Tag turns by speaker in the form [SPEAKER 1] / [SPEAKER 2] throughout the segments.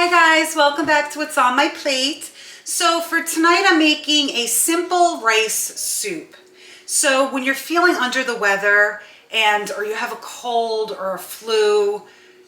[SPEAKER 1] Hi guys, welcome back to What's on My Plate. So for tonight I'm making a simple rice soup. So when you're feeling under the weather or you have a cold or a flu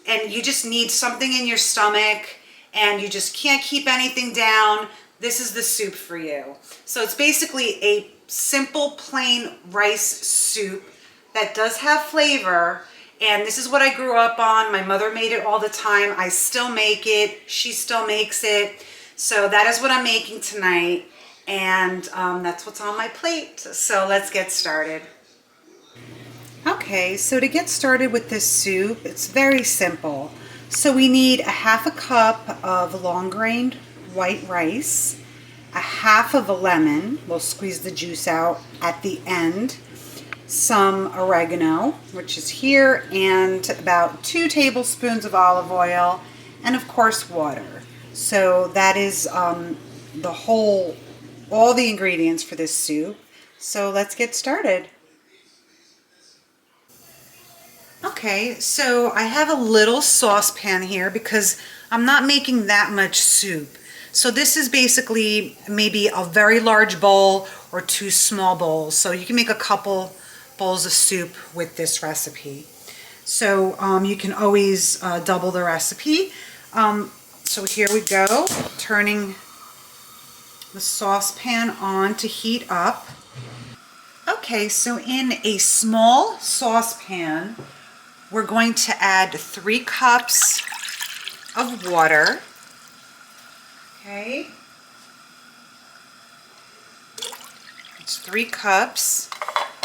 [SPEAKER 1] and you just need something in your stomach and you just can't keep anything down, this is the soup for you. So it's basically a simple plain rice soup that does have flavor. And this is what I grew up on. My mother made it all the time. I still make it. She still makes it. So that is what I'm making tonight. And that's what's on my plate. So let's get started. Okay, so to get started with this soup, it's very simple. So we need a half a cup of long-grained white rice, a half of a lemon. We'll squeeze the juice out at the end. Some oregano, which is here, and about 2 tablespoons of olive oil, and of course water. So that is all the ingredients for this soup. So let's get started. Okay, so I have a little saucepan here because I'm not making that much soup. So this is basically maybe a very large bowl or 2 small bowls. So you can make a couple bowls of soup with this recipe. So you can always double the recipe. So here we go, turning the saucepan on to heat up. Okay, so in a small saucepan, we're going to add 3 cups of water. Okay. It's 3 cups.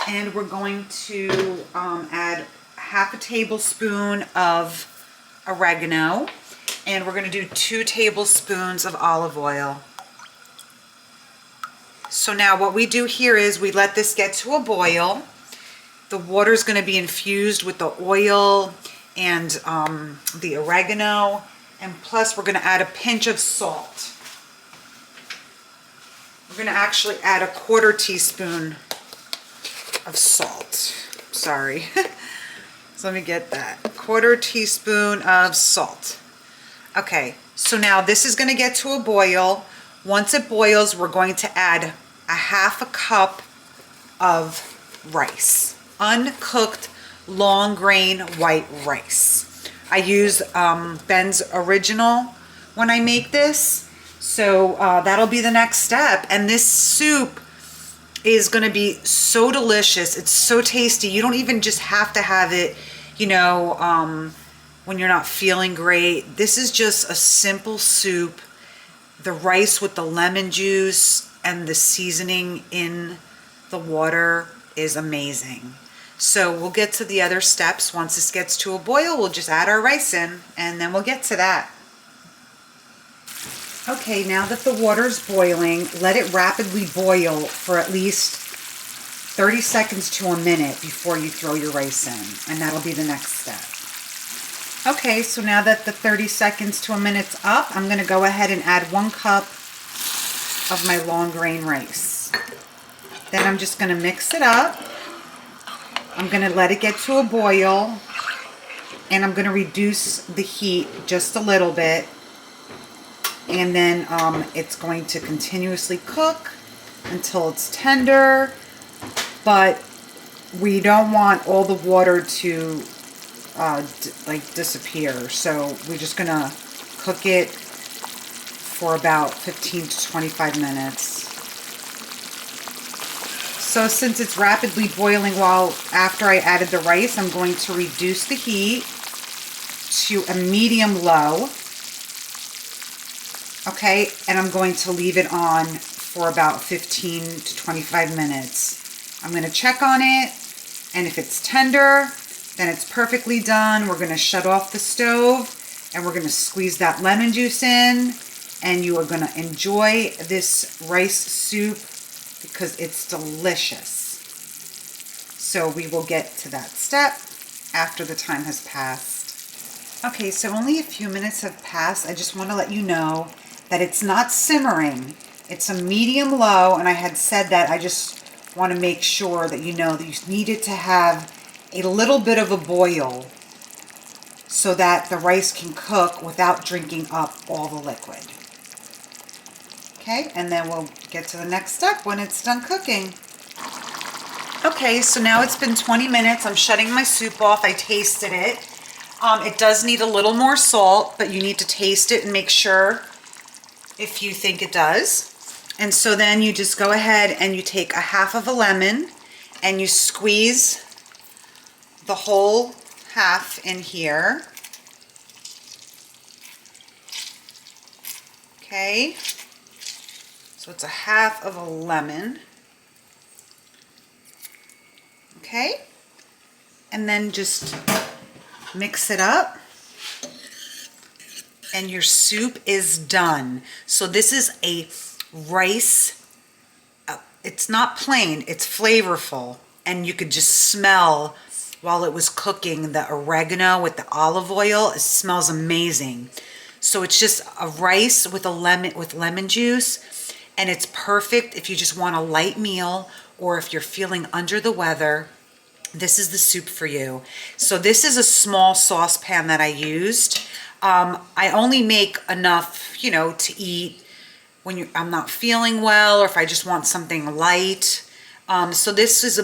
[SPEAKER 1] And we're going to add half a tablespoon of oregano, and we're going to do 2 tablespoons of olive oil. So now what we do here is we let this get to a boil. The water is going to be infused with the oil and the oregano, and plus we're going to add a pinch of salt. We're going to actually add a 1/4 teaspoon of salt. Sorry. So let me get that. 1/4 teaspoon of salt. Okay, so now this is going to get to a boil. Once it boils, we're going to add a half a cup of rice. Uncooked long grain white rice. I use Ben's Original when I make this. So that'll be the next step. And this soup is going to be so delicious. It's so tasty. You don't even just have to have it, you know, when you're not feeling great. This is just a simple soup. The rice with the lemon juice and the seasoning in the water is amazing. So we'll get to the other steps. Once this gets to a boil, we'll just add our rice in, and then we'll get to that. Okay, now that the water's boiling, let it rapidly boil for at least 30 seconds to a minute before you throw your rice in, and that'll be the next step. Okay, so now that the 30 seconds to a minute's up, I'm going to go ahead and add 1 cup of my long grain rice. Then I'm just going to mix it up. I'm going to let it get to a boil, and I'm going to reduce the heat just a little bit. And then it's going to continuously cook until it's tender, but we don't want all the water to disappear. So we're just gonna cook it for about 15 to 25 minutes. So since it's rapidly boiling after I added the rice, I'm going to reduce the heat to a medium-low. Okay, and I'm going to leave it on for about 15 to 25 minutes. I'm going to check on it, and if it's tender, then it's perfectly done. We're going to shut off the stove, and we're going to squeeze that lemon juice in, and you are going to enjoy this rice soup because it's delicious. So we will get to that step after the time has passed. Okay, so only a few minutes have passed. I just want to let you know that it's not simmering. It's a medium-low, and I had said that I just want to make sure that you know that you need it to have a little bit of a boil so that the rice can cook without drinking up all the liquid. Okay, and then we'll get to the next step when it's done cooking. Okay, so now it's been 20 minutes. I'm shutting my soup off. I tasted it. It does need a little more salt, but you need to taste it and make sure if you think it does. And so then you just go ahead and you take a half of a lemon and you squeeze the whole half in here. Okay, so it's a half of a lemon. Okay, and then just mix it up and your soup is done. So this is a rice, it's not plain, it's flavorful, and you could just smell while it was cooking the oregano with the olive oil. It smells amazing. So it's just a rice with lemon juice, and it's perfect if you just want a light meal or if you're feeling under the weather. This is the soup for you. So this is a small saucepan that I used. I only make enough, you know, to eat when I'm not feeling well, or if I just want something light. So this is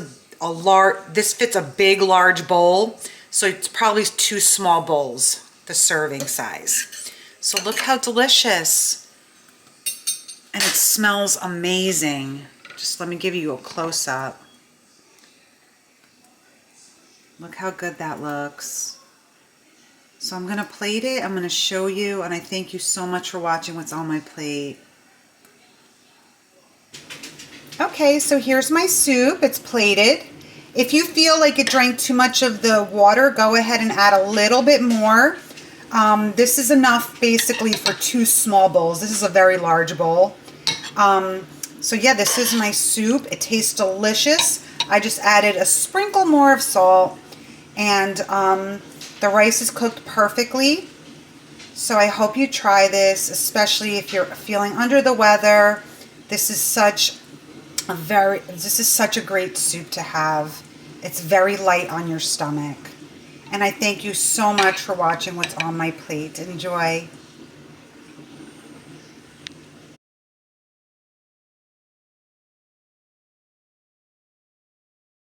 [SPEAKER 1] this fits a big, large bowl. So it's probably 2 small bowls, the serving size. So look how delicious. And it smells amazing. Just let me give you a close-up. Look how good that looks. So I'm gonna plate it, I'm gonna show you, and I thank you so much for watching what's on my plate. Okay, so here's my soup, it's plated. If you feel like it drank too much of the water, go ahead and add a little bit more. This is enough basically for 2 small bowls. This is a very large bowl. So yeah, this is my soup. It tastes delicious. I just added a sprinkle more of salt, and the rice is cooked perfectly. So I hope you try this, especially if you're feeling under the weather. This is such a great soup to have. It's very light on your stomach. And I thank you so much for watching what's on my plate. Enjoy.